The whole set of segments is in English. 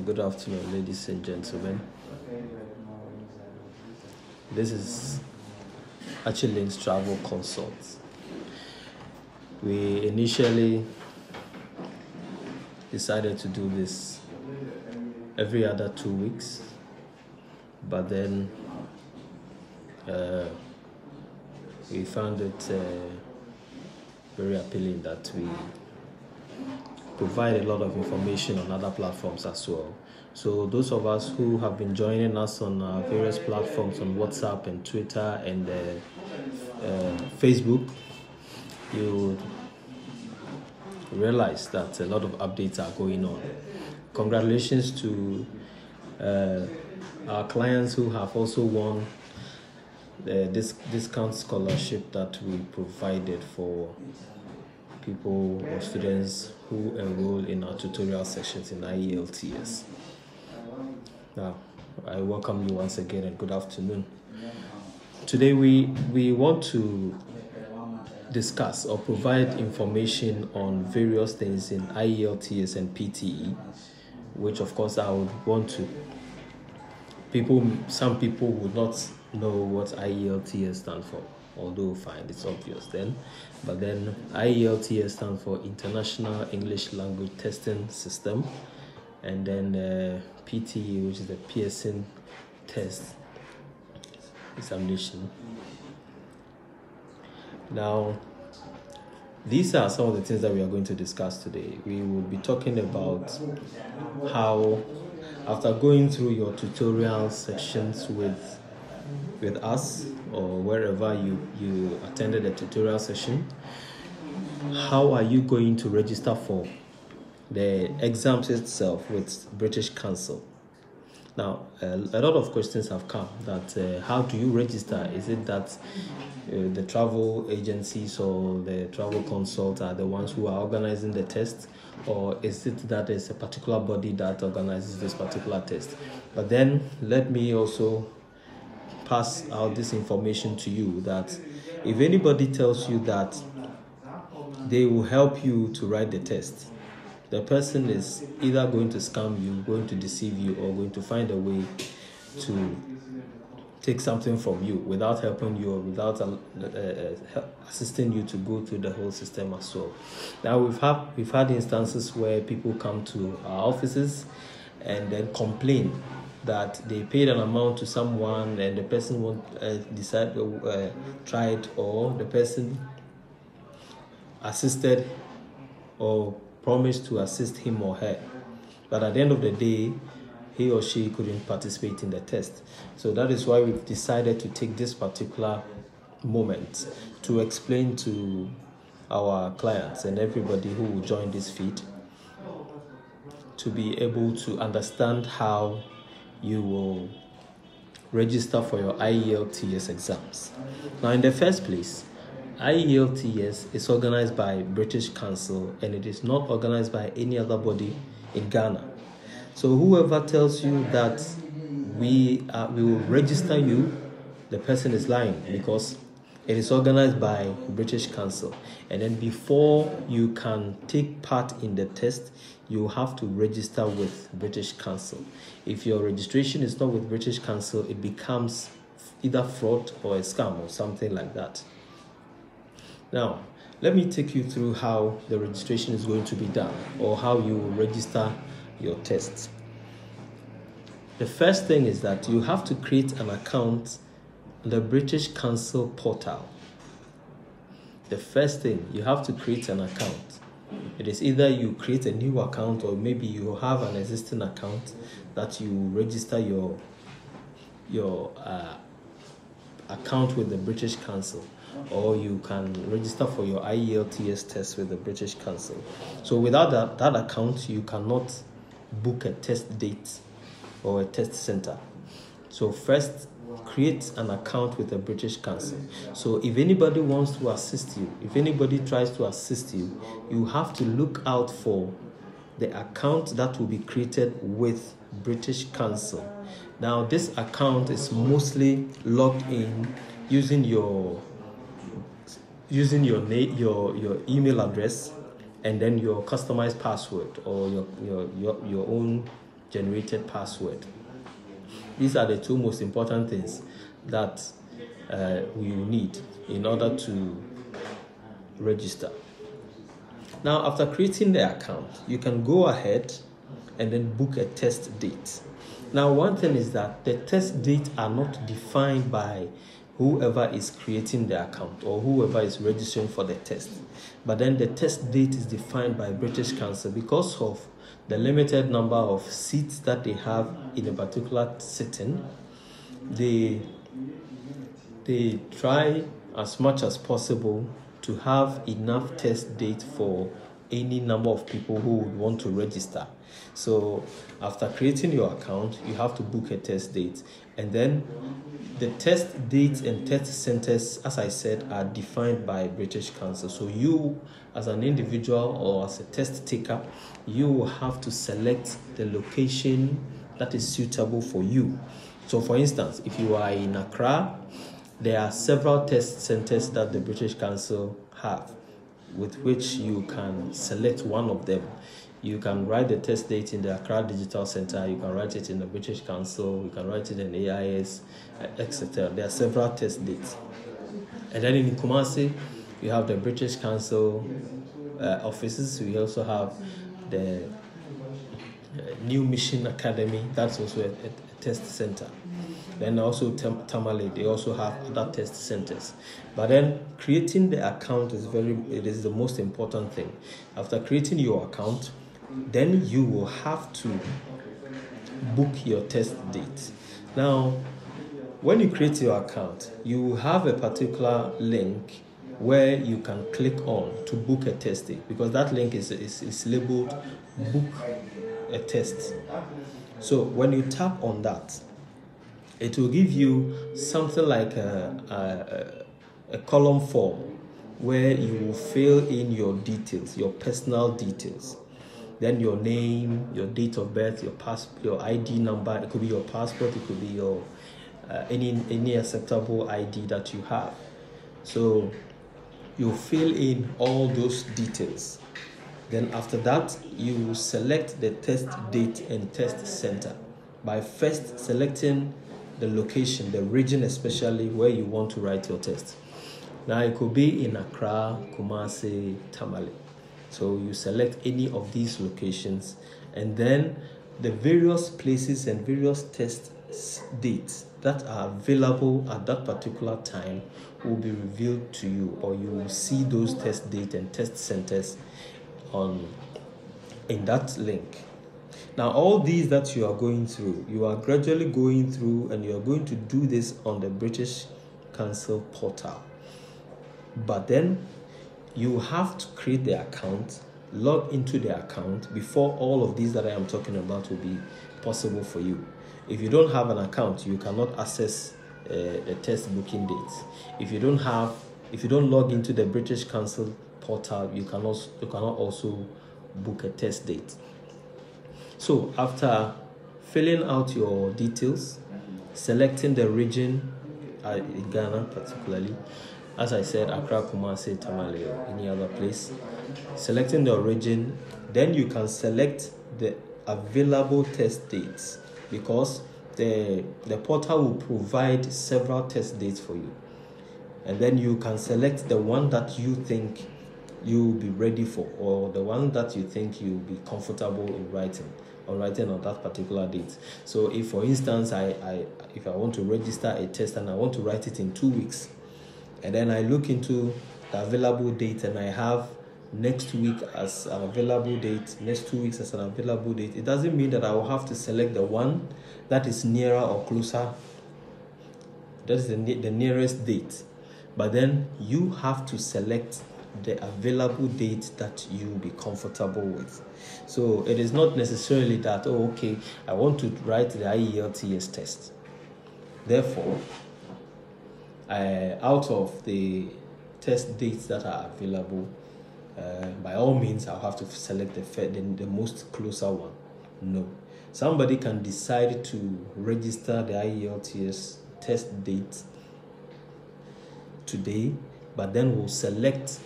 Good afternoon, ladies and gentlemen. This is Achilles Travel Consults. We initially decided to do this every other 2 weeks, but then we found it very appealing that we provide a lot of information on other platforms as well. So those of us who have been joining us on various platforms on WhatsApp and Twitter and Facebook, you realize that a lot of updates are going on. Congratulations to our clients who have also won this discount scholarship that we provided for people or students who enroll in our tutorial sessions in IELTS. Now, I welcome you once again and good afternoon. Today we want to discuss or provide information on various things in IELTS and PTE, which of course I would want to. Some people would not know what IELTS stands for, although fine, it's obvious then. But then IELTS stands for International English Language Testing System, and then PTE, which is the Pearson Test Examination. Now, these are some of the things that we are going to discuss today. We will be talking about how, after going through your tutorial sections with us or wherever you attended a tutorial session, how are you going to register for the exams itself with British Council? Now, a lot of questions have come that how do you register? Is it that the travel agencies or the travel consult are the ones who are organizing the test, or is it that there's a particular body that organizes this particular test? But then let me also pass out this information to you that if anybody tells you that they will help you to write the test, the person is either going to scam you, going to deceive you, or going to find a way to take something from you without helping you or without assisting you to go through the whole system as well. Now we've had instances where people come to our offices and then complain that they paid an amount to someone and the person won't decide to try it, or the person assisted or promised to assist him or her, but at the end of the day he or she couldn't participate in the test. So that is why we've decided to take this particular moment to explain to our clients and everybody who will join this feed to be able to understand how you will register for your IELTS exams. Now, in the first place, IELTS is organized by British Council and it is not organized by any other body in Ghana. So whoever tells you that we will register you, the person is lying, because it is organized by British Council. And then before you can take part in the test, you have to register with British Council. If your registration is not with British Council, it becomes either fraud or a scam or something like that. Now, let me take you through how the registration is going to be done, or how you will register your tests. The first thing is that you have to create an account on the British Council portal. The first thing, you have to create an account. It is either you create a new account, or maybe you have an existing account that you register your account with the British Council, or you can register for your IELTS test with the British Council. So without that account, you cannot book a test date or a test center. So first, create an account with the British Council. So if anybody wants to assist you, if anybody tries to assist you, you have to look out for the account that will be created with British Council. Now, this account is mostly logged in using your email address and then your customized password, or your own generated password. These are the two most important things that we need in order to register. Now, after creating the account, you can go ahead and then book a test date. Now, one thing is that the test dates are not defined by whoever is creating the account or whoever is registering for the test. But then the test date is defined by British Council because of the limited number of seats that they have in a particular sitting. They try as much as possible to have enough test date for any number of people who would want to register. So after creating your account, you have to book a test date, and then the test dates and test centers, as I said, are defined by British Council. So you, as an individual or as a test taker, you will have to select the location that is suitable for you. So for instance, if you are in Accra, there are several test centers that the British Council have, with which you can select one of them. You can write the test date in the Accra Digital Center, you can write it in the British Council, you can write it in AIS, etc. There are several test dates. And then in Kumasi, you have the British Council offices. We also have the New Mission Academy, that's also a test center. Then also Tamale, they also have other test centers. But then creating the account is the most important thing. After creating your account, then you will have to book your test date. Now, when you create your account, you will have a particular link where you can click on to book a test date, because that link is labeled book a test. So when you tap on that, it will give you something like a column form where you will fill in your details, your personal details. Then your name, your date of birth, your ID number. It could be your passport, it could be your any acceptable ID that you have. So you fill in all those details. Then after that, you select the test date and test center by first selecting the location, the region especially where you want to write your test. Now it could be in Accra, Kumasi, Tamale. So you select any of these locations, and then the various places and various test dates that are available at that particular time will be revealed to you, or you will see those test dates and test centers in that link. Now, all these that you are going through, you are gradually going through, and you are going to do this on the British Council portal. But then you have to create the account, log into the account before all of these that I am talking about will be possible for you. If you don't have an account, you cannot access the test booking dates. If you don't log into the British Council portal, you cannot also book a test date. So after filling out your details, selecting the region in Ghana particularly, as I said, Accra, Kumasi, Tamale, or any other place, selecting the region, then you can select the available test dates, because the portal will provide several test dates for you. And then you can select the one that you think you will be ready for, or the one that you think you'll be comfortable in writing on that particular date. So if, for instance, if I want to register a test and I want to write it in 2 weeks, and then I look into the available date and I have next week as an available date, next 2 weeks as an available date, it doesn't mean that I will have to select the one that is nearer or closer. That is the nearest date. But then you have to select the available date that you will be comfortable with. So it is not necessarily that, I want to write the IELTS test. Therefore, out of the test dates that are available, by all means, I'll have to select the most closer one. No. Somebody can decide to register the IELTS test date today, but then we'll select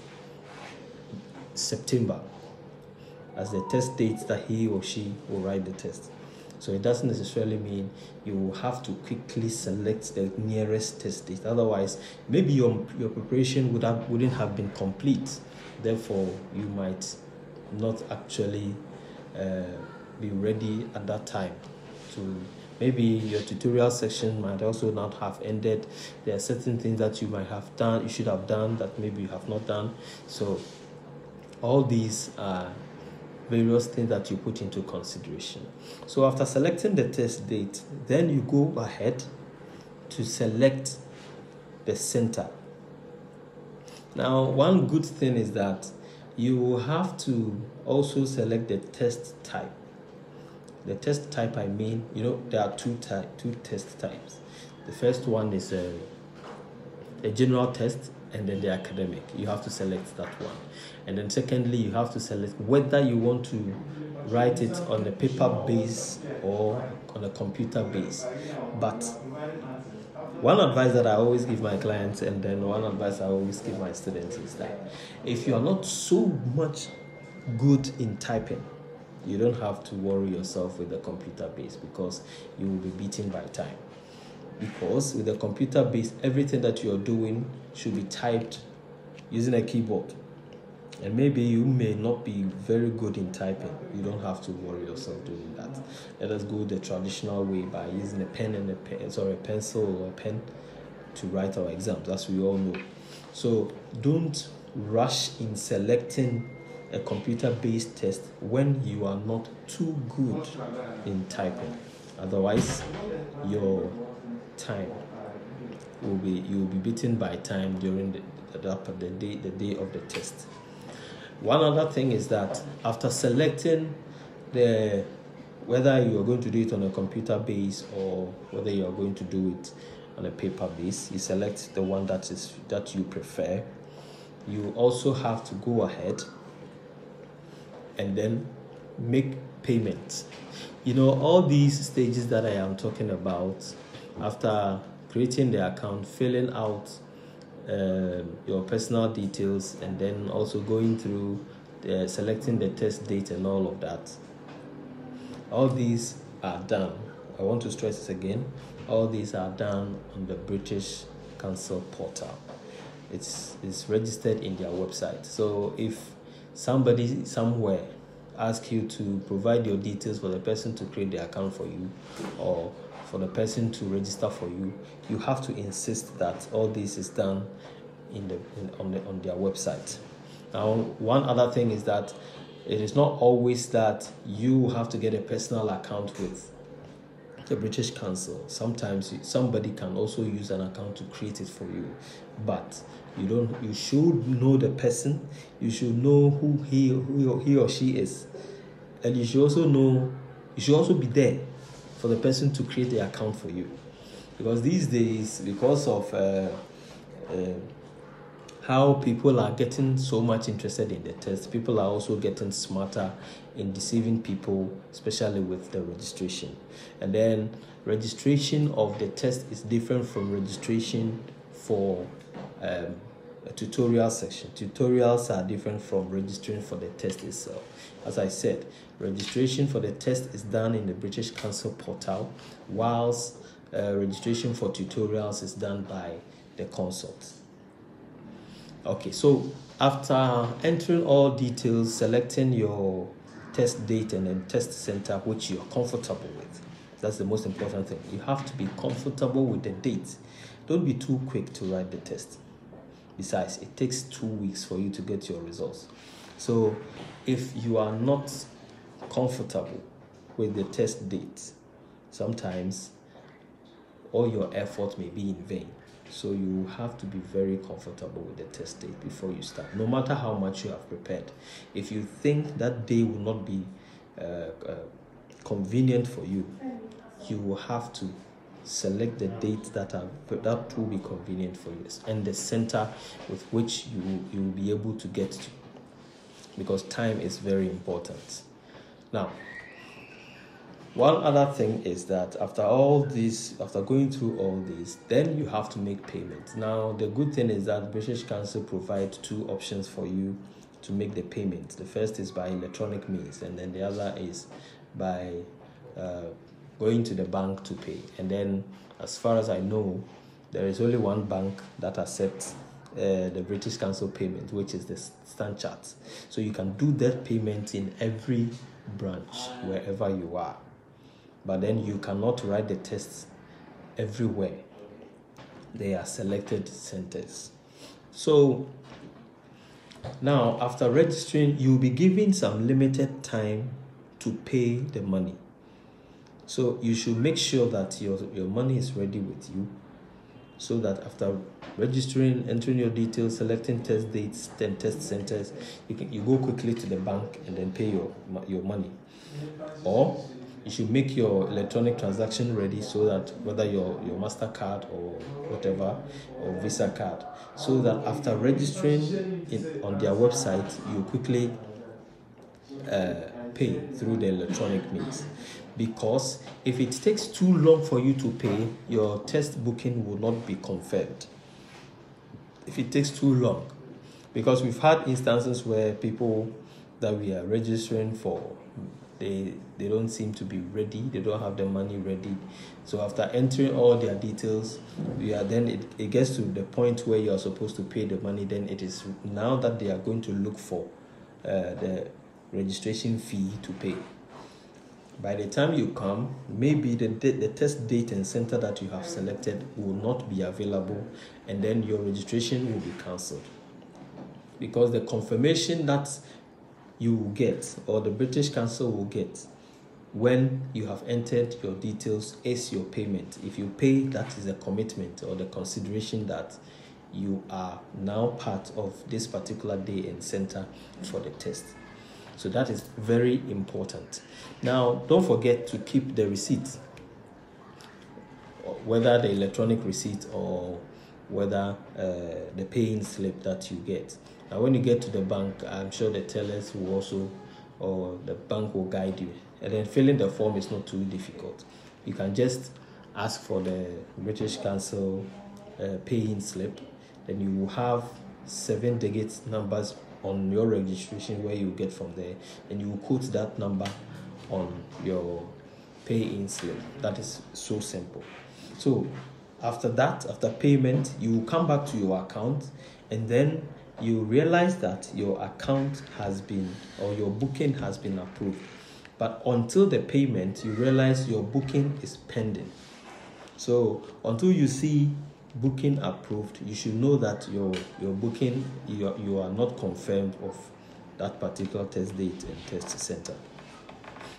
September as the test date that he or she will write the test. So it doesn't necessarily mean you will have to quickly select the nearest test date. Otherwise, maybe your preparation wouldn't have been complete. Therefore, you might not actually be ready at that time. To maybe your tutorial section might also not have ended. There are certain things that you might have done, you should have done, that maybe you have not done. So all these are various things that you put into consideration. So after selecting the test date, then you go ahead to select the center. Now, one good thing is that you will have to also select the test type. The test type, I mean, there are two test types. The first one is a general test, and then the academic. You have to select that one. And then secondly, you have to select whether you want to write it on a paper base or on a computer base. But one advice that I always give my clients, and then one advice I always give my students, is that if you are not so much good in typing, you don't have to worry yourself with the computer base, because you will be beaten by time. Because with the computer base, everything that you're doing should be typed using a keyboard. And maybe you may not be very good in typing. You don't have to worry yourself doing that. Let us go the traditional way by using a pen and a pencil or a pen to write our exams, as we all know. So don't rush in selecting a computer-based test when you are not too good in typing. Otherwise, your time you'll be beaten by time during the day of the test. One other thing is that after selecting whether you are going to do it on a computer base or whether you are going to do it on a paper base, you select the one that you prefer. You also have to go ahead and then make payments. All these stages that I am talking about, after creating the account, filling out your personal details, and then also going through selecting the test date and all of that, all these are done. I want to stress this again. All these are done on the British Council portal. It's registered in their website. So if somebody somewhere asks you to provide your details for the person to create the account for you, or for the person to register for you, you have to insist that all this is done on their website. Now, one other thing is that it is not always that you have to get a personal account with the British Council. Sometimes somebody can also use an account to create it for you, but you should know the person. You should know who he or she is, and you should also be there for the person to create the account for you. Because these days, because of how people are getting so much interested in the test, people are also getting smarter in deceiving people, especially with the registration. And then registration of the test is different from registration for a tutorial section. Tutorials are different from registering for the test itself. As I said, registration for the test is done in the British Council portal, whilst registration for tutorials is done by the consult. Okay, so after entering all details, selecting your test date and then test center which you're comfortable with, that's the most important thing. You have to be comfortable with the date. Don't be too quick to write the test. Besides, it takes 2 weeks for you to get your results. So if you are not comfortable with the test date, sometimes all your effort may be in vain. So you have to be very comfortable with the test date before you start, no matter how much you have prepared. If you think that day will not be convenient for you, you will have to select the dates that will be convenient for you, and the center with which you will be able to get to, because time is very important. Now, one other thing is that after going through all this, then you have to make payment. Now, the good thing is that British Council provides 2 options for you to make the payment. The first is by electronic means, and then the other is by going to the bank to pay. And then, as far as I know, there is only one bank that accepts the British Council payment, which is the Standard Chartered. So you can do that payment in every branch wherever you are. But then you cannot write the tests everywhere. They are selected centers. So now, after registering, you'll be given some limited time to pay the money. So you should make sure that your money is ready with you, so that after registering, entering your details, selecting test dates, then test centers, you go quickly to the bank and then pay your money. Or you should make your electronic transaction ready, so that whether your MasterCard or whatever, or Visa card, so that after registering on their website, you quickly pay through the electronic means. Because if it takes too long for you to pay, your test booking will not be confirmed. If it takes too long, because we've had instances where people that we are registering for, they don't seem to be ready, they don't have the money ready. So after entering all their details, then it gets to the point where you are supposed to pay the money. Then it is now that they are going to look for the registration fee to pay. By the time you come, maybe the test date and center that you have selected will not be available, and then your registration will be cancelled. Because the confirmation that you will get, or the British Council will get, when you have entered your details, is your payment. If you pay, that is a commitment or the consideration that you are now part of this particular day and center for the test. So that is very important. Now, don't forget to keep the receipt, whether the electronic receipt or whether the paying slip that you get. Now, when you get to the bank, I'm sure the tellers will also, or the bank will guide you. And then filling the form is not too difficult. You can just ask for the British Council paying slip. Then you will have 7-digit numbers on your registration where you get from there, and you will quote that number on your pay-in slip. That is so simple. So after that, after payment, you will come back to your account, and then you realize that your account has been, or your booking has been approved. But until the payment, you realize your booking is pending. So until you see booking approved, you should know that your booking, you are not confirmed of that particular test date and test center.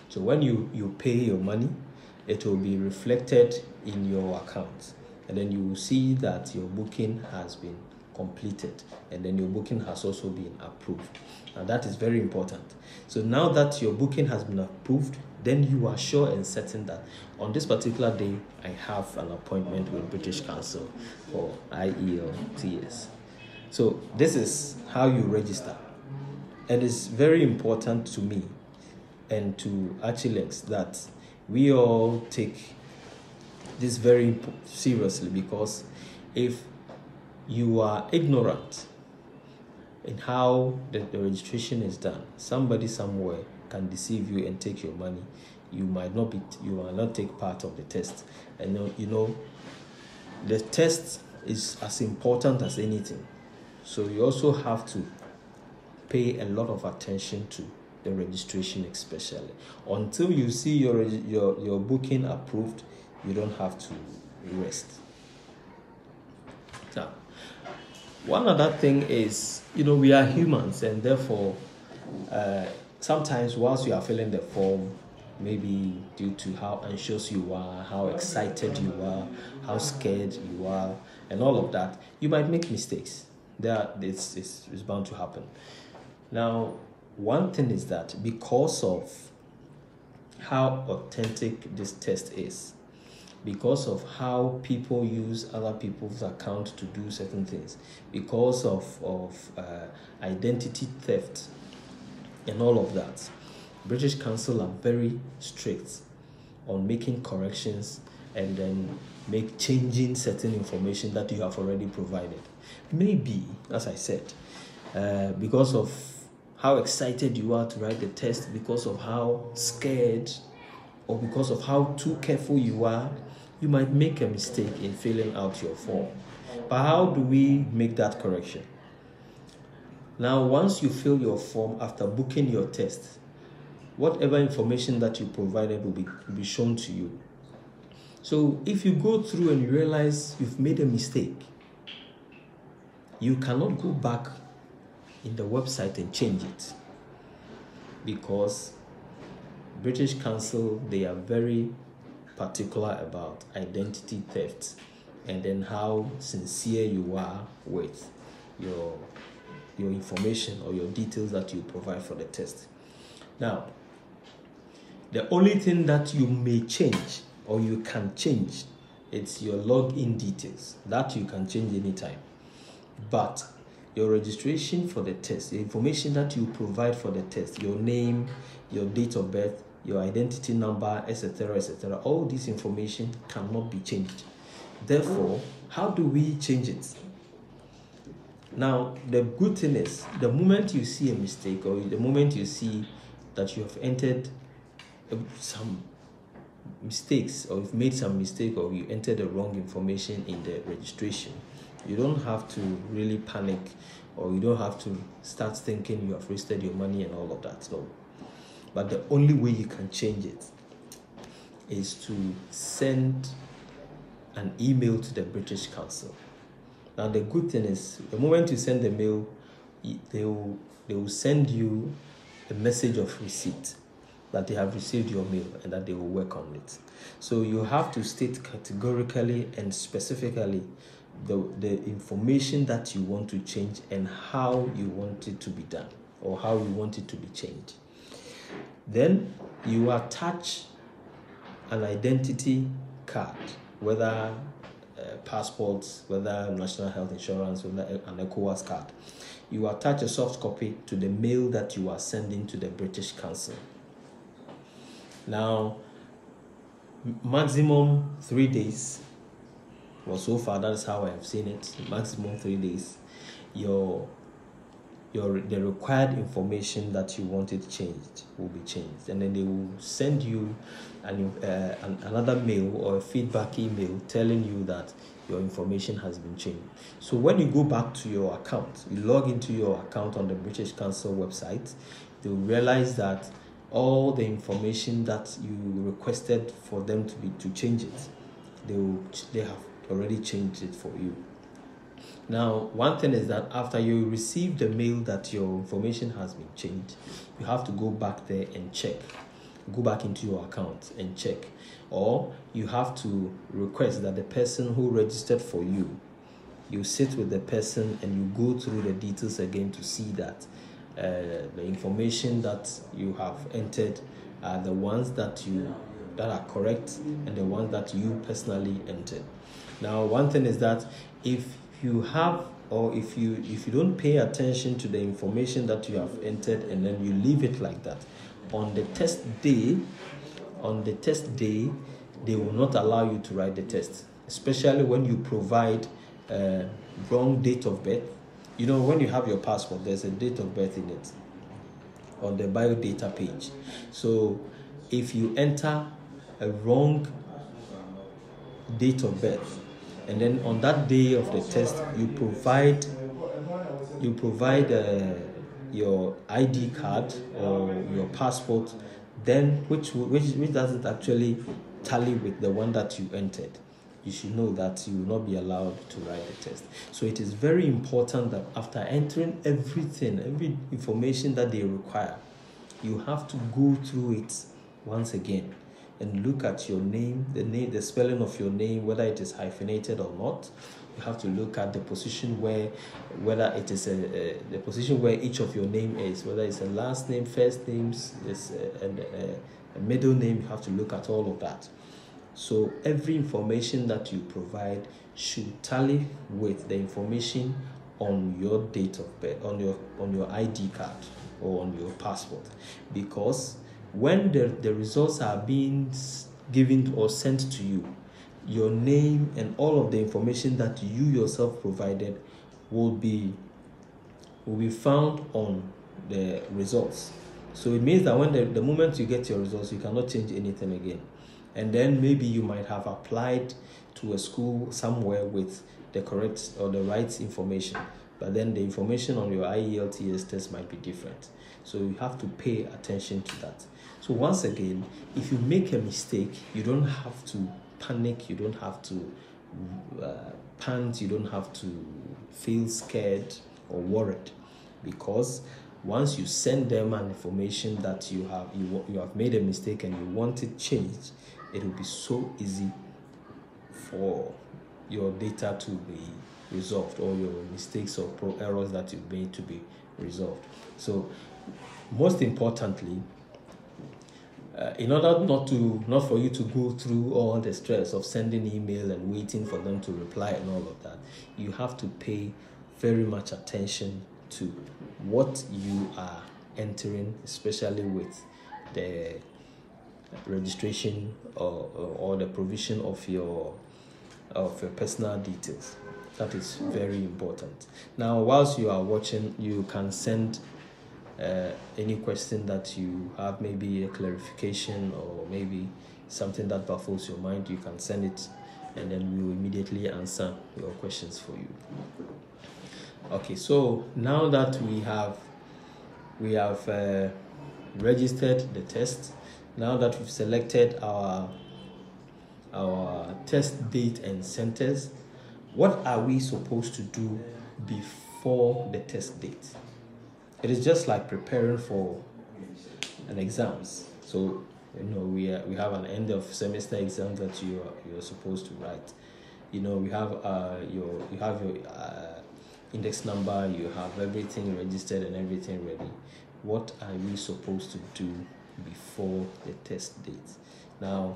So when you pay your money, it will be reflected in your account, and then you will see that your booking has been completed, and then your booking has also been approved. Now that is very important. So now that your booking has been approved, then you are sure and certain that on this particular day, I have an appointment with British Council for IELTS. So this is how you register. And it's very important to me and to Ielts that we all take this very seriously, because if you are ignorant in how the registration is done, somebody somewhere can deceive you and take your money. You might not take part of the test. And the test is as important as anything. So you also have to pay a lot of attention to the registration, especially. Until you see your booking approved, you don't have to rest. Now, one other thing is, we are humans, and therefore, sometimes whilst you are filling the form, maybe due to how anxious you are, how excited you are, how scared you are, and all of that, you might make mistakes. It's bound to happen. Now, one thing is that because of how authentic this test is, because of how people use other people's accounts to do certain things, because of identity theft and all of that, British Council are very strict on making corrections and then changing certain information that you have already provided. Maybe, as I said, because of how excited you are to write the test, because of how scared or because of how too careful you are, you might make a mistake in filling out your form. But how do we make that correction? Now, once you fill your form after booking your test, whatever information that you provided will be shown to you. So if you go through and you realize you've made a mistake, you cannot go back in the website and change it, because British Council, they are very particular about identity theft and then how sincere you are with your information or your details that you provide for the test. Now, the only thing that you may change or you can change, it's your login details. That you can change anytime. But your registration for the test, the information that you provide for the test, your name, your date of birth, your identity number, etc., etc., all this information cannot be changed. Therefore, how do we change it? Now, the good thing is, the moment you see a mistake or the moment you see that you have entered some mistakes or you've made some mistake or you entered the wrong information in the registration, you don't have to really panic, or you don't have to start thinking you have wasted your money and all of that. No. But the only way you can change it is to send an email to the British Council. Now, the good thing is, the moment you send the mail, they will send you a message of receipt that they have received your mail and that they will work on it. So you have to state categorically and specifically the information that you want to change and how you want it to be done, or how you want it to be changed. Then you attach an identity card, whether passports, whether national health insurance, whether an ECOWAS card. You attach a soft copy to the mail that you are sending to the British Council. Now, maximum 3 days. Well, so far that is how I have seen it. Maximum 3 days. The required information that you wanted changed will be changed, and then they will send you another mail or a feedback email telling you that your information has been changed. So when you go back to your account, you log into your account on the British Council website, they will realize that all the information that you requested for them to change it, they have already changed it for you. Now, one thing is that after you receive the mail that your information has been changed, you have to go back there and check. Go back into your account and check. Or you have to request that the person who registered for you, you sit with the person and you go through the details again to see that the information that you have entered are the ones that are correct and the ones that you personally entered. Now, one thing is that if you have, or if you don't pay attention to the information that you have entered and then you leave it like that, on the test day, they will not allow you to write the test, especially when you provide wrong date of birth. You know, when you have your passport, there's a date of birth in it on the biodata page. So if you enter a wrong date of birth, and then on that day of the test you provide your ID card or your passport, then which doesn't actually tally with the one that you entered, you should know that you will not be allowed to write the test. So it is very important that after entering every information that they require, you have to go through it once again and look at your name, the spelling of your name, whether it is hyphenated or not. You have to look at the position whether it is the position where each of your name is, whether it's a last name, first names, and a middle name. You have to look at all of that. So every information that you provide should tally with the information on your date of birth, on your ID card or on your passport, because when the results are being given or sent to you, your name and all of the information that you yourself provided will be found on the results. So it means that when the moment you get your results, you cannot change anything again. And then maybe you might have applied to a school somewhere with the correct or the right information, but then the information on your IELTS test might be different. So you have to pay attention to that. So once again, if you make a mistake, you don't have to panic, you don't have to pant, you don't have to feel scared or worried, because once you send them an information that you have made a mistake and you want it changed, it will be so easy for your data to be resolved, or your mistakes or errors that you've made to be resolved. So most importantly, in order not for you to go through all the stress of sending email and waiting for them to reply and all of that, you have to pay very much attention to what you are entering, especially with the registration or the provision of your personal details. That is very important. Now, whilst you are watching, you can send any question that you have, maybe a clarification or maybe something that baffles your mind. You can send it, and then we will immediately answer your questions for you. Okay, so now that we have registered the test, now that we've selected our test date and centers, what are we supposed to do before the test date? It is just like preparing for an exams. So we have an end of semester exam that you're supposed to write. We have your index number, you have everything registered and everything ready. What are we supposed to do before the test date? Now,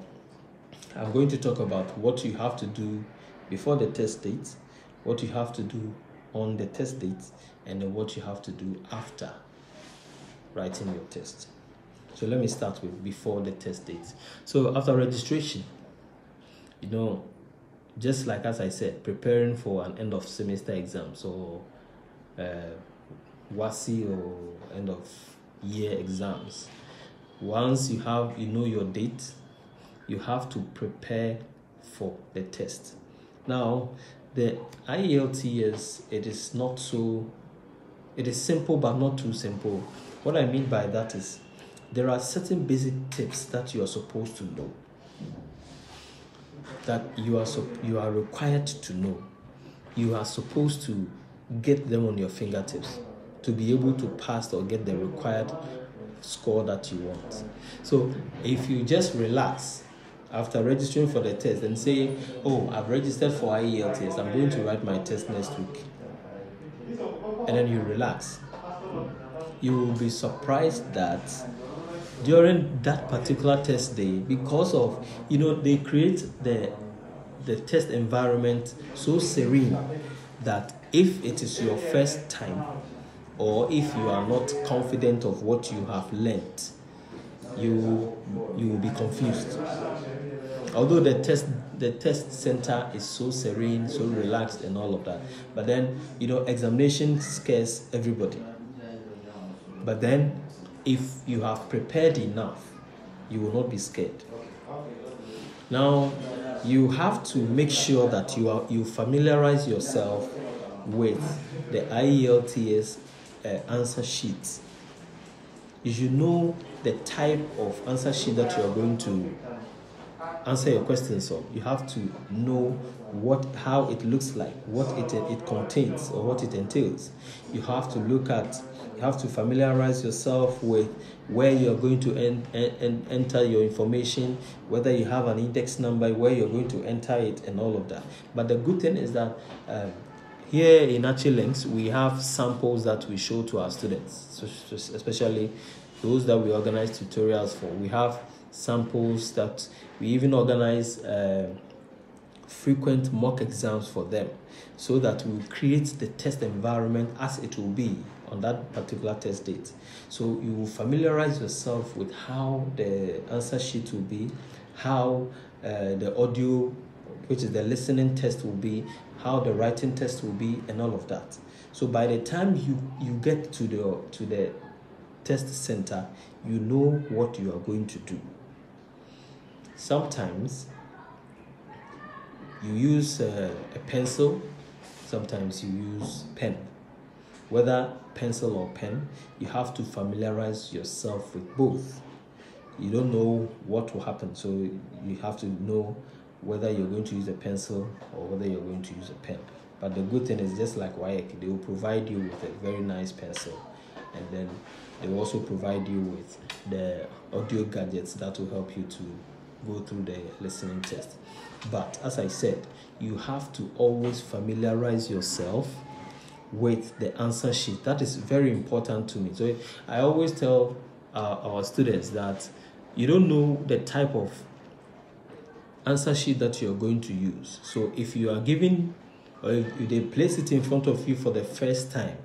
I'm going to talk about what you have to do before the test date, what you have to do on the test date, and then what you have to do after writing your test. So let me start with before the test date. So after registration, just like as I said, preparing for an end of semester exam, so WASI or end of year exams. Once you know your date, you have to prepare for the test. Now, the IELTS, it is simple but not too simple. What I mean by that is there are certain basic tips that you are supposed to know, that you are required to know. You are supposed to get them on your fingertips to be able to pass or get the required score that you want. So if you just relax after registering for the test and say, oh, I've registered for IELTS, I'm going to write my test next week, and then you relax, you will be surprised that during that particular test day, because of they create the test environment so serene that if it is your first time, or if you are not confident of what you have learnt, you will be confused. Although the test center is so serene, so relaxed and all of that, but then examination scares everybody. But then if you have prepared enough, you will not be scared. Now, you have to make sure that you familiarize yourself with the IELTS answer sheet. You should know the type of answer sheet that you are going to answer your questions on. You have to know how it looks like, what it contains or what it entails. You have to familiarize yourself with where you're going to enter your information, whether you have an index number, where you're going to enter it, and all of that. But the good thing is that here in Links, we have samples that we show to our students, especially those that we organize tutorials for. We have samples that we even organize frequent mock exams for them, so that we create the test environment as it will be on that particular test date. So you will familiarize yourself with how the answer sheet will be, how the audio, which is the listening test, will be, how the writing test will be, and all of that. So by the time you get to the test center, you know what you are going to do. Sometimes you use a pencil, sometimes you use pen. Whether pencil or pen, you have to familiarize yourself with both. You don't know what will happen, so you have to know whether you're going to use a pencil or whether you're going to use a pen. But the good thing is, just like WAEC, they will provide you with a very nice pencil, and then they will also provide you with the audio gadgets that will help you to go through the listening test. But as I said, you have to always familiarize yourself with the answer sheet. That is very important to me. So I always tell our students that you don't know the type of answer sheet that you're going to use. So if you are given, or if they place it in front of you for the first time,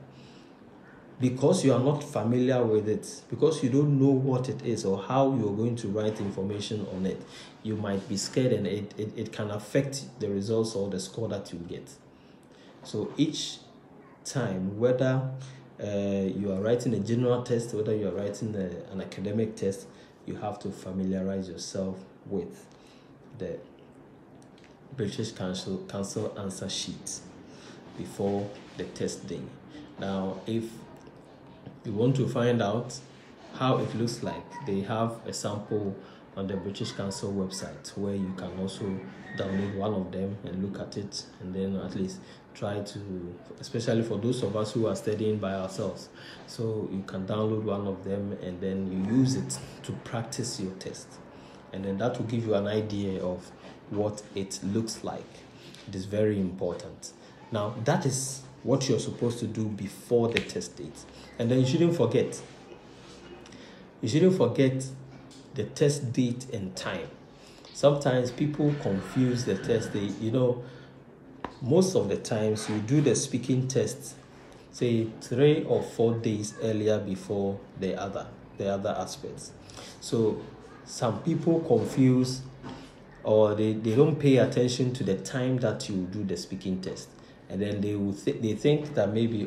because you are not familiar with it, because you don't know what it is or how you're going to write information on it, you might be scared, and it can affect the results or the score that you get. So each time, whether you are writing a general test, whether you are writing an academic test, you have to familiarize yourself with the British Council answer sheet before the test day. Now, if you want to find out how it looks like, they have a sample on the British Council website where you can also download one of them and look at it, and then at least try to, especially for those of us who are studying by ourselves, so you can download one of them and then you use it to practice your test, and then that will give you an idea of what it looks like. It is very important. Now, that is what you're supposed to do before the test date. And then you shouldn't forget the test date and time. Sometimes people confuse the test date. Most of the times you do the speaking test, say 3 or 4 days earlier before the other aspects. So some people confuse, or they don't pay attention to the time that you do the speaking test, and then they think that maybe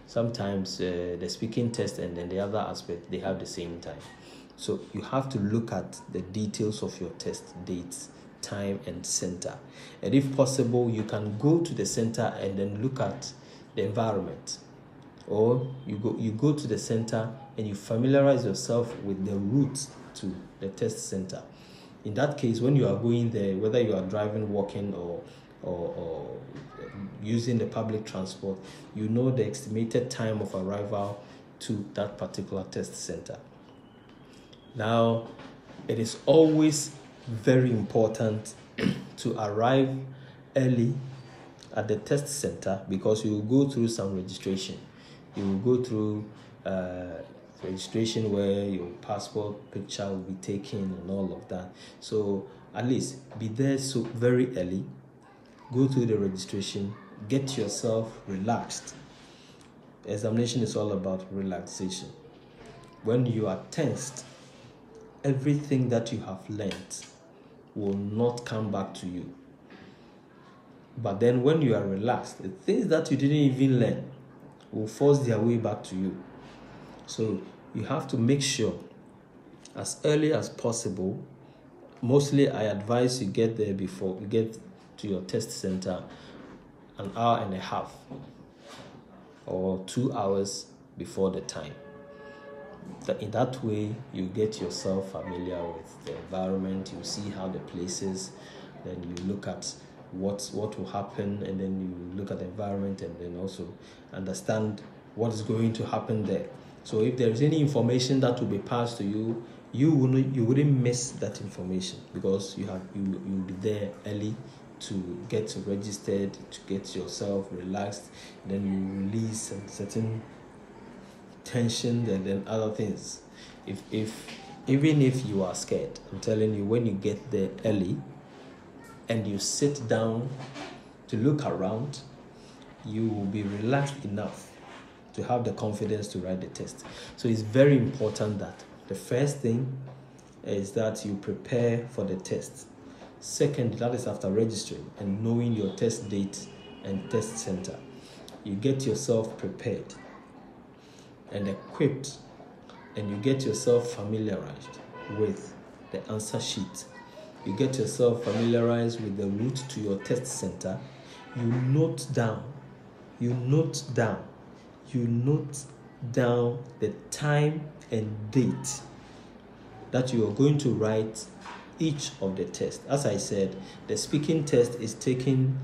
sometimes the speaking test and then the other aspect, they have the same time. So you have to look at the details of your test dates, time, and center. And if possible, you can go to the center and then look at the environment, or you go to the center and you familiarize yourself with the route to the test center. In that case, when you are going there, whether you are driving, walking, or using the public transport, you know the estimated time of arrival to that particular test center. Now, it is always very important to arrive early at the test center, because you will go through some registration. You will go through registration where your passport picture will be taken and all of that. So at least be there so very early, go through the registration, get yourself relaxed. Examination is all about relaxation. When you are tensed, everything that you have learned will not come back to you. But then when you are relaxed, the things that you didn't even learn will force their way back to you. So you have to make sure as early as possible. Mostly I advise you get there before you get to your test center an hour and a half or 2 hours before the time. In that way, you get yourself familiar with the environment, you see how the place is, then you look at what will happen, and then you look at the environment, and then also understand what is going to happen there. So if there is any information that will be passed to you, you wouldn't miss that information, because you'll be there early to get registered, to get yourself relaxed, then you release certain tension and then other things. Even if you are scared, I'm telling you, when you get there early and you sit down to look around, you will be relaxed enough to have the confidence to write the test. So it's very important that the first thing is that you prepare for the test. Second, that is after registering and knowing your test date and test center. You get yourself prepared and equipped and you get yourself familiarized with the answer sheet. You get yourself familiarized with the route to your test center. You note down the time and date that you are going to write each of the tests. As I said, the speaking test is taken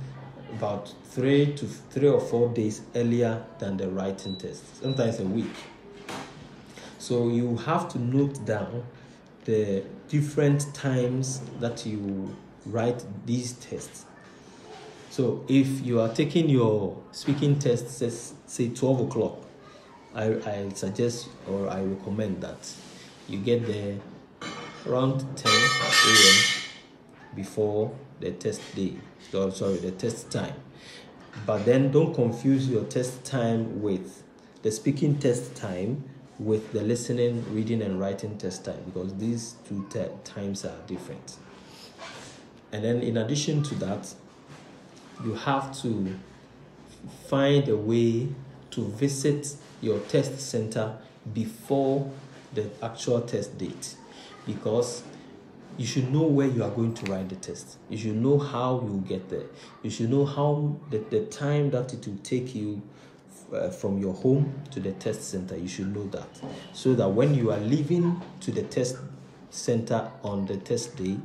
about 3 or 4 days earlier than the writing test, sometimes a week. So you have to note down the different times that you write these tests. So if you are taking your speaking test, say 12 o'clock, I suggest or I recommend that you get there around 10 a.m. before the test day, the test time. But then don't confuse your test time with the speaking test time with the listening, reading, and writing test time, because these two times are different. And then in addition to that, you have to find a way to visit your test center before the actual test date, because you should know where you are going to write the test. You should know how you get there. You should know how the time that it will take you from your home to the test center. You should know that, so that when you are leaving to the test center on the test day,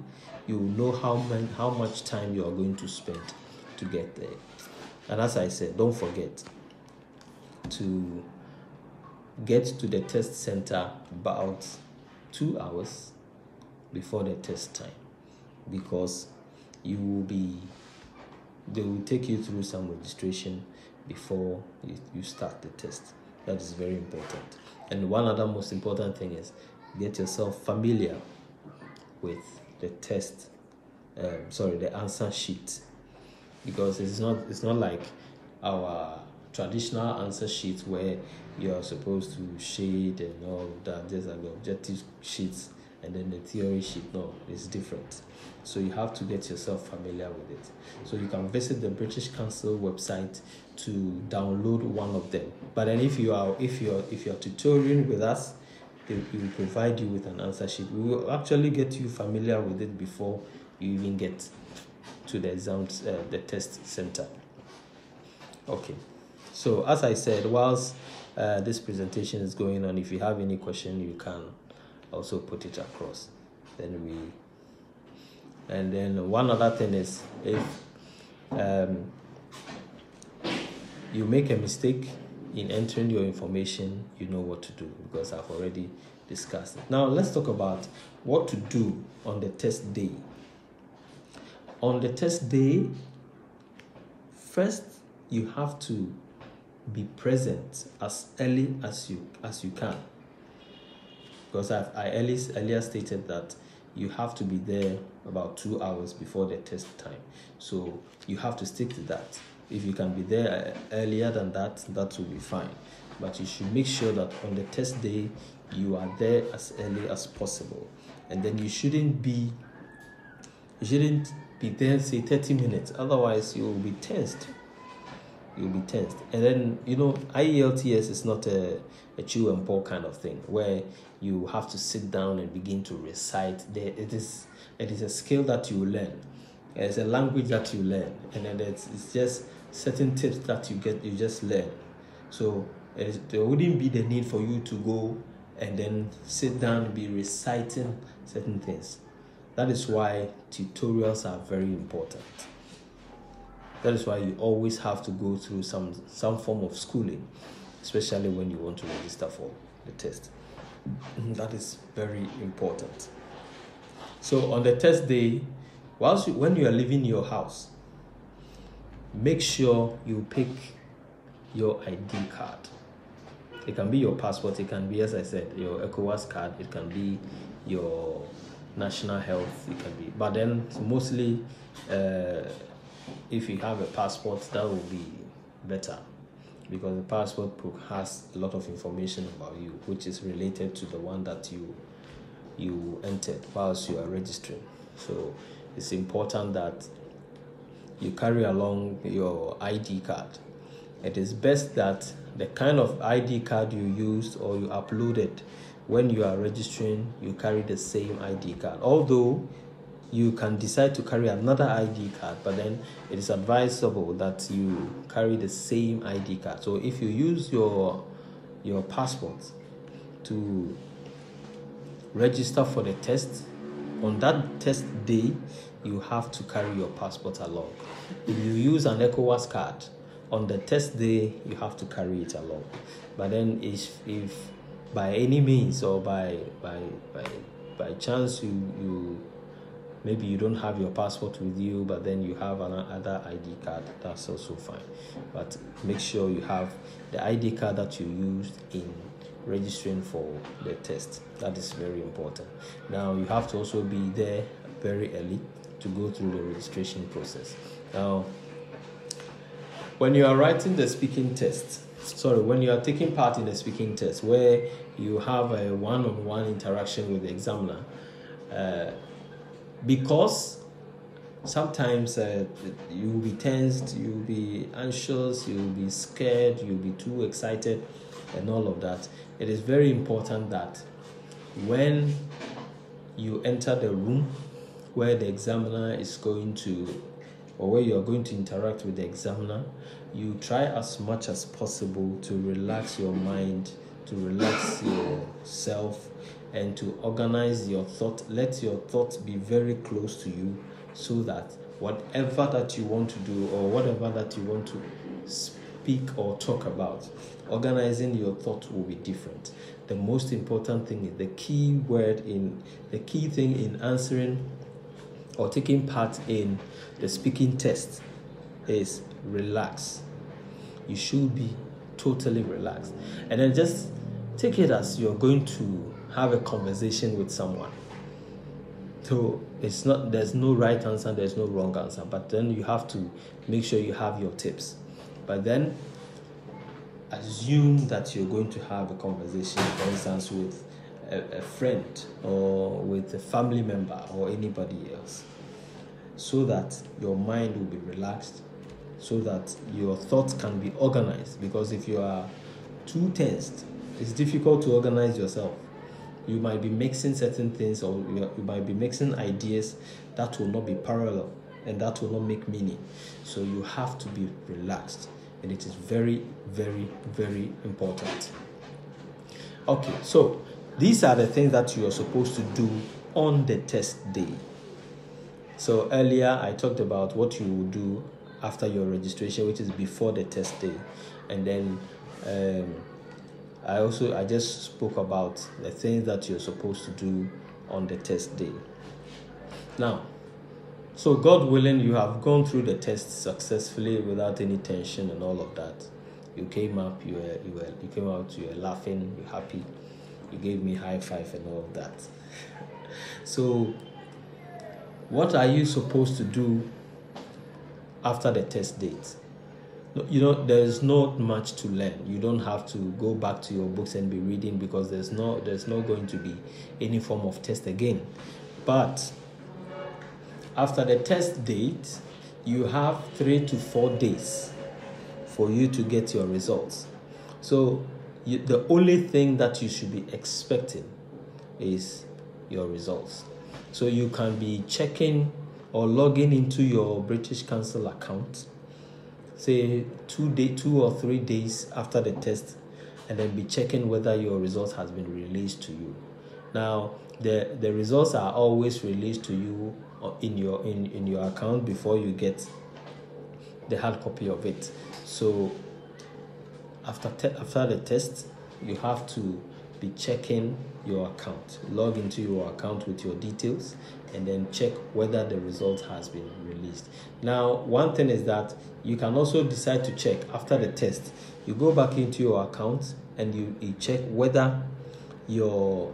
you will know how much time you are going to spend to get there. And as I said, don't forget to get to the test center about 2 hours before the test time, because they will take you through some registration before you start the test. That is very important. And one other most important thing is get yourself familiar with the the answer sheet, because it's not like our traditional answer sheet where you are supposed to shade and all that. There's like the objective sheets and then the theory sheet. No, it's different. So you have to get yourself familiar with it. So you can visit the British Council website to download one of them. But then if you are tutoring with us, we will provide you with an answer sheet. We will actually get you familiar with it before you even get to the exams, the test center. Okay. So as I said, whilst this presentation is going on, if you have any question, you can also put it across. And then one other thing is, if you make a mistake in entering your information, you know what to do, because I've already discussed it. Now let's talk about what to do on the test day. On the test day, first you have to be present as early as you can, because I earlier stated that you have to be there about 2 hours before the test time. So you have to stick to that. If you can be there earlier than that, that will be fine. But you should make sure that on the test day, you are there as early as possible. And then you shouldn't be there, say 30 minutes. Otherwise, you will be tensed. You'll be tensed. And then, IELTS is not a chew and pour kind of thing where you have to sit down and begin to recite. It is a skill that you learn. It's a language that you learn. And then it's just certain tips that you just learn. So there wouldn't be the need for you to go and then sit down and be reciting certain things. That is why tutorials are very important. That is why you always have to go through some form of schooling, especially when you want to register for the test. That is very important. So on the test day, when you are leaving your house, make sure you pick your ID card. It can be your passport, it can be, as I said, your ECOWAS card, it can be your national health, it can be. But then mostly, if you have a passport, that will be better, because the passport book has a lot of information about you, which is related to the one that you entered whilst you are registering. So it's important that you carry along your ID card. It is best that the kind of ID card you used or you uploaded when you are registering, you carry the same ID card. Although you can decide to carry another ID card, but then it is advisable that you carry the same ID card. So if you use your passport to register for the test, on that test day, you have to carry your passport along. If you use an ECOWAS card, on the test day, you have to carry it along. But then if by any means or by chance you maybe you don't have your passport with you, but then you have another ID card, that's also fine. But make sure you have the ID card that you used in registering for the test. That is very important. Now, you have to also be there very early to go through the registration process. Now, when you are writing the speaking test, when you are taking part in the speaking test where you have a one-on-one interaction with the examiner, because sometimes you will be tensed, you will be anxious, you will be scared, you will be too excited and all of that. It is very important that when you enter the room where the examiner is going to, or where you are going to interact with the examiner, you try as much as possible to relax your mind, to relax yourself, and to organize your thought. Let your thoughts be very close to you, so that whatever that you want to do or whatever that you want to speak or talk about, organizing your thought will be different. The most important thing is the key thing in answering or taking part in the speaking test is relax. You should be totally relaxed. And then just take it as you're going to have a conversation with someone. So there's no right answer, there's no wrong answer, but then you have to make sure you have your tips. But then assume that you're going to have a conversation, for instance, with a friend or with a family member or anybody else, so that your mind will be relaxed, so that your thoughts can be organized. Because if you are too tensed, it's difficult to organize yourself. You might be mixing certain things, or you might be mixing ideas that will not be parallel and that will not make meaning. So you have to be relaxed, and it is very, very, very important. Okay, so these are the things that you are supposed to do on the test day. So earlier I talked about what you will do after your registration, which is before the test day, and then I just spoke about the things that you're supposed to do on the test day. Now, so God willing, you have gone through the test successfully without any tension and all of that. You came up, you came out, you were laughing, you're happy. You gave me high five and all of that. So, what are you supposed to do after the test date? There's not much to learn. You don't have to go back to your books and be reading, because there's not going to be any form of test again. But after the test date, you have 3 to 4 days for you to get your results. So the only thing that you should be expecting is your results. So you can be checking or logging into your British Council account, say 2 or 3 days after the test, and then be checking whether your results has been released to you. Now, the results are always released to you in your account before you get the hard copy of it. So after the test, you have to be checking your account. Log into your account with your details and then check whether the result has been released. Now, one thing is that you can also decide to check after the test. You go back into your account and you check whether your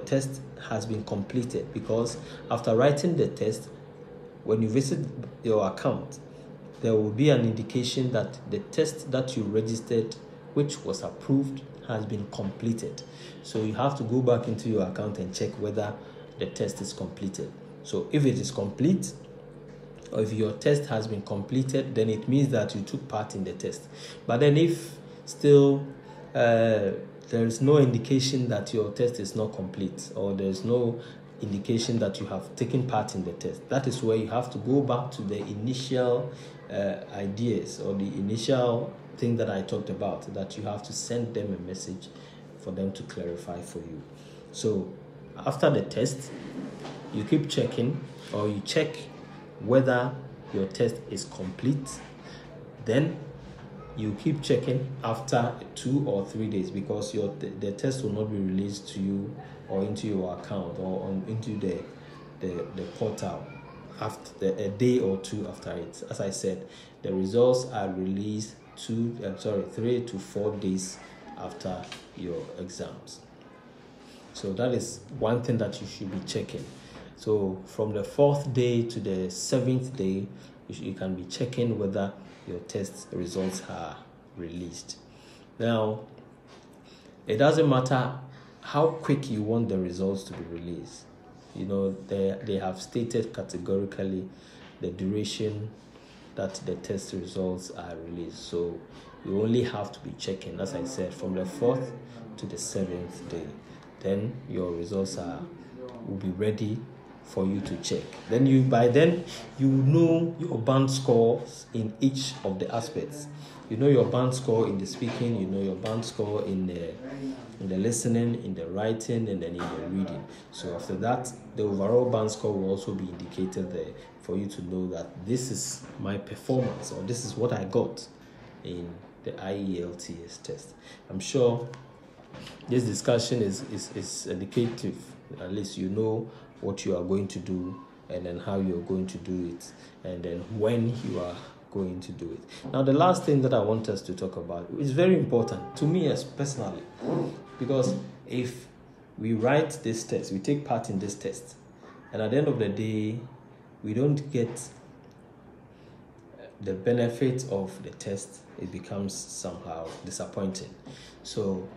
test has been completed, because after writing the test, when you visit your account, there will be an indication that the test that you registered, which was approved, has been completed. So you have to go back into your account and check whether the test is completed. So if it is complete, or if your test has been completed, then it means that you took part in the test. But then if still the there is no indication that your test is not complete, or there is no indication that you have taken part in the test. That is where you have to go back to the initial ideas, or the initial thing that I talked about, that you have to send them a message for them to clarify for you. So after the test, you keep checking, or you check whether your test is complete. Then you keep checking after 2 or 3 days, because the test will not be released to you or into your account or into the portal after a day or 2 after it. As I said, the results are released 3 to 4 days after your exams. So that is one thing that you should be checking. So from the 4th day to the 7th day, you can be checking whether your test results are released. Now, it doesn't matter how quick you want the results to be released. You know, they have stated categorically the duration that the test results are released. So you only have to be checking, as I said, from the 4th to the 7th day. Then your results will be ready for you to check. By then you know your band scores in each of the aspects. You know your band score in the speaking, you know your band score in the listening, in the writing, and then in the reading. So after that, the overall band score will also be indicated there for you to know that this is my performance, or this is what I got in the IELTS test. I'm sure this discussion is educative. At least you know what you are going to do, and then how you are going to do it, and then when you are going to do it. Now, the last thing that I want us to talk about is very important to me as personally, because if we write this test, we take part in this test, and at the end of the day, we don't get the benefit of the test, it becomes somehow disappointing. So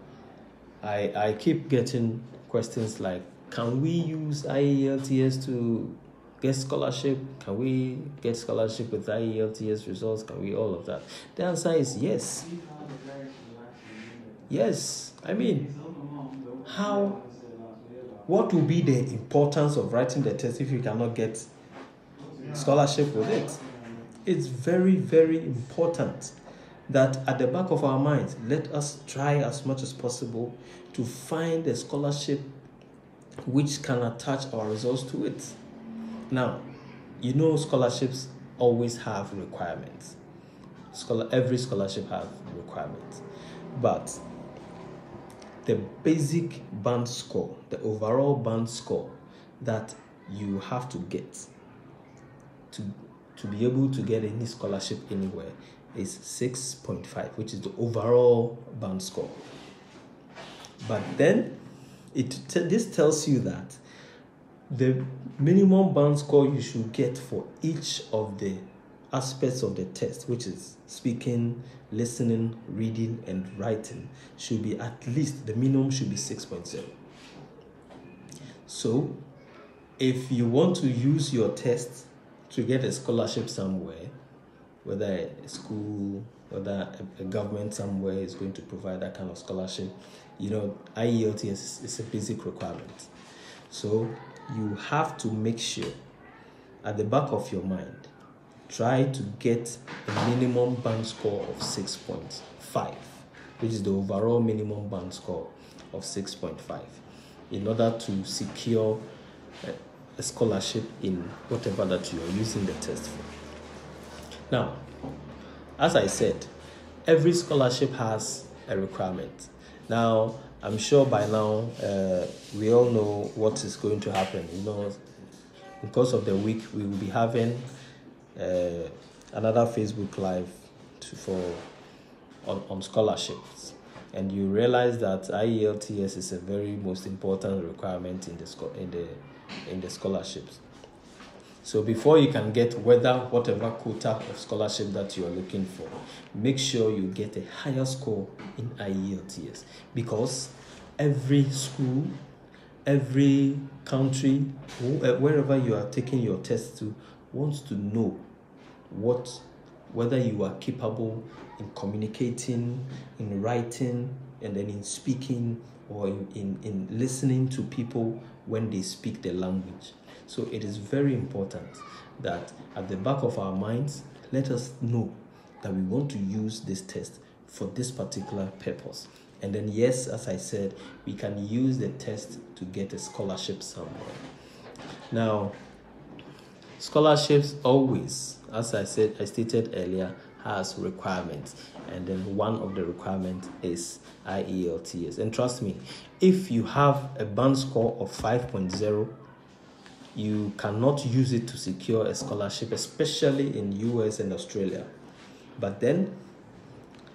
I keep getting questions like, can we use IELTS to get scholarship? Can we get scholarship with IELTS results? Can we all of that? The answer is yes. Yes. I mean, what will be the importance of writing the test if you cannot get scholarship with it? It's very, very important that at the back of our minds, let us try as much as possible to find a scholarship which can attach our results to it. Now, you know scholarships always have requirements. Every scholarship has requirements. But the basic band score, the overall band score that you have to get to be able to get any scholarship anywhere is 6.5, which is the overall band score. But then this tells you that the minimum band score you should get for each of the aspects of the test, which is speaking, listening, reading, and writing, should be at least, the minimum should be 6.0. So if you want to use your test to get a scholarship somewhere, whether a school, whether a government somewhere is going to provide that kind of scholarship, you know, IELTS is a basic requirement. So you have to make sure at the back of your mind, try to get a minimum band score of 6.5, which is the overall minimum band score of 6.5, in order to secure a scholarship in whatever that you are using the test for. Now, as I said, every scholarship has a requirement. Now, I'm sure by now we all know what is going to happen. You know, in the course of the week, we will be having another Facebook Live on scholarships, and you realize that IELTS is a very most important requirement in the scholarships. So before you can get whatever quota of scholarship that you are looking for, make sure you get a higher score in IELTS, because every school, every country, wherever you are taking your test to, wants to know what whether you are capable in communicating, in writing, and then in speaking, or in listening to people when they speak the language. So it is very important that at the back of our minds, let us know that we want to use this test for this particular purpose. And then, yes, as I said, we can use the test to get a scholarship somewhere. Now, scholarships always, as I stated earlier, has requirements. And then one of the requirements is IELTS. And trust me, if you have a band score of 5.0, you cannot use it to secure a scholarship, especially in US and Australia. But then,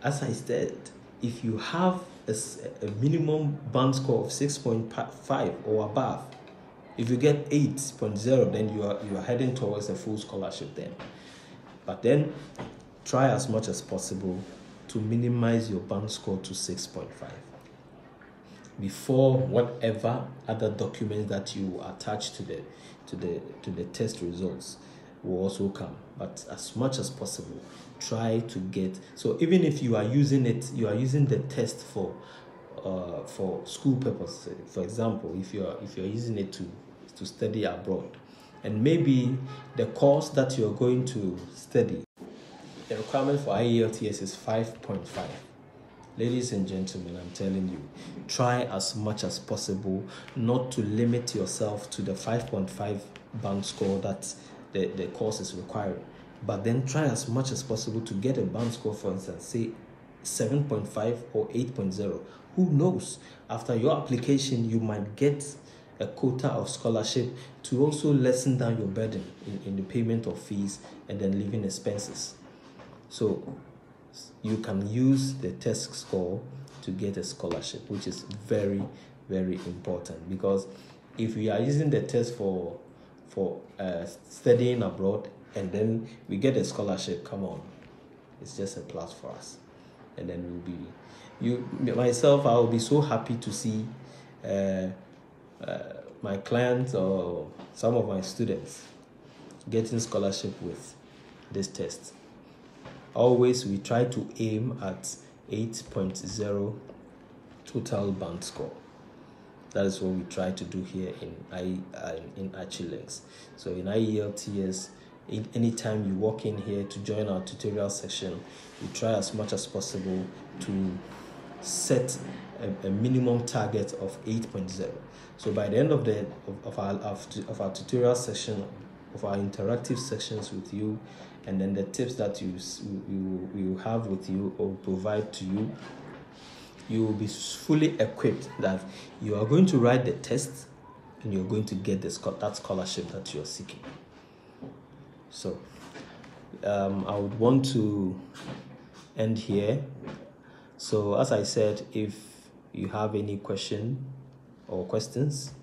as I said, if you have a minimum band score of 6.5 or above, if you get 8.0, then you are heading towards a full scholarship then. But then, try as much as possible to minimize your band score to 6.5 before whatever other documents that you attach to the test results will also come. But as much as possible, try to get, so even if you are using the test for school purposes. For example, if you're using it to study abroad, and maybe the course that you're going to study, the requirement for IELTS is 5.5. Ladies and gentlemen, I'm telling you, try as much as possible not to limit yourself to the 5.5 band score that the course is requiring. But then try as much as possible to get a band score, for instance, say 7.5 or 8.0. Who knows? After your application, you might get a quota of scholarship to also lessen down your burden in the payment of fees and then living expenses. So you can use the test score to get a scholarship, which is very, very important, because if we are using the test for studying abroad and then we get a scholarship, come on, it's just a plus for us. And then I'll be so happy to see my clients or some of my students getting scholarship with this test. Always we try to aim at 8.0 total band score. That is what we try to do here in Links. So in IELTS, anytime you walk in here to join our tutorial session, we try as much as possible to set a minimum target of 8.0. So by the end of our tutorial session, of our interactive sessions with you, and then the tips that we will have with you or provide to you, you will be fully equipped that you are going to write the test and you're going to get that scholarship that you're seeking. So I would want to end here. So as I said, if you have any question or questions,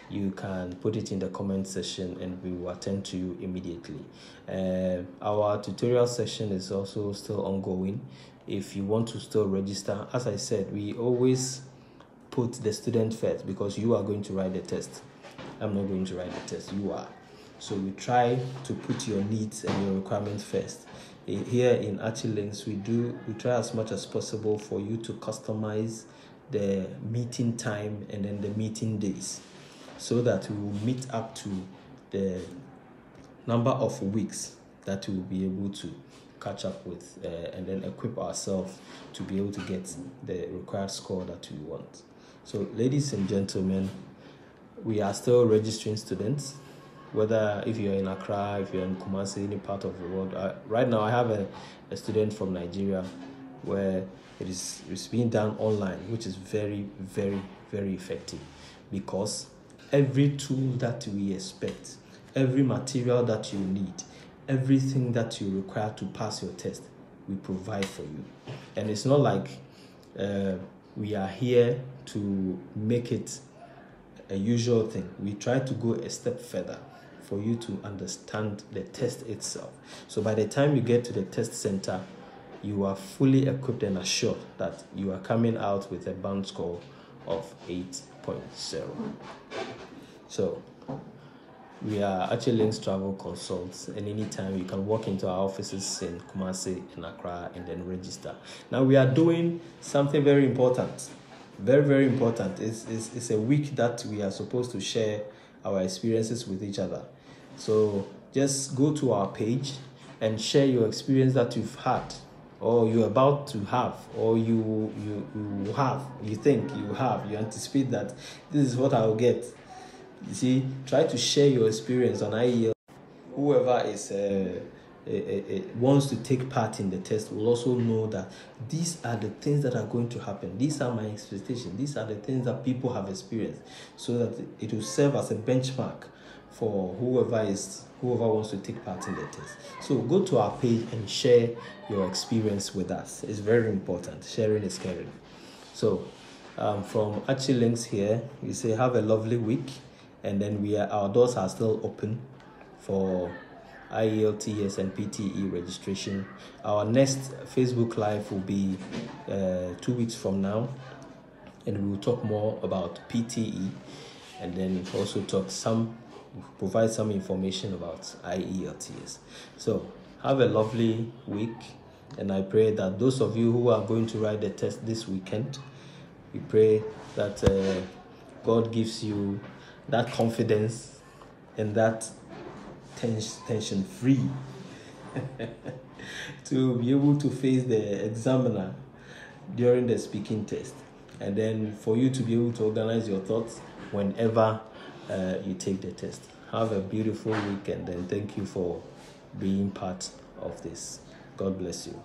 you can put it in the comment section and we will attend to you immediately. Our tutorial session is also still ongoing. If you want to still register, as I said, we always put the student first, because you are going to write the test. I'm not going to write the test, you are. So we try to put your needs and your requirements first. Here in Links, we try as much as possible for you to customize the meeting time and then the meeting days, so that we will meet up to the number of weeks that we will be able to catch up with and then equip ourselves to be able to get the required score that we want. So ladies and gentlemen, we are still registering students, whether if you're in Accra, if you're in Kumasi, any part of the world. Right now I have a student from Nigeria where it's being done online, which is very, very, very effective, because every tool that we expect, every material that you need, everything that you require to pass your test, we provide for you. And it's not like we are here to make it a usual thing. We try to go a step further for you to understand the test itself. So by the time you get to the test center, you are fully equipped and assured that you are coming out with a band score of 8.0. So We are actually Links Travel Consults, and anytime you can walk into our offices in Kumasi and Accra and then register. Now we are doing something very important, very, very important. It's a week that we are supposed to share our experiences with each other. So just go to our page and share your experience that you've had, or you're about to have, or you have, you think you have, you anticipate that this is what I'll get. You see, try to share your experience on IELTS. Whoever is wants to take part in the test will also know that these are the things that are going to happen. These are my expectations. These are the things that people have experienced, so that it will serve as a benchmark for whoever wants to take part in the test. So go to our page and share your experience with us. It's very important. Sharing is caring. So from Archie Links here, we say have a lovely week, and then our doors are still open for IELTS and PTE registration. Our next Facebook Live will be 2 weeks from now, and we will talk more about PTE, and then also provide some information about IELTS. So have a lovely week, and I pray that those of you who are going to write the test this weekend, we pray that God gives you that confidence and that tension free to be able to face the examiner during the speaking test, and then for you to be able to organize your thoughts whenever you take the test. Have a beautiful weekend, and thank you for being part of this. God bless you.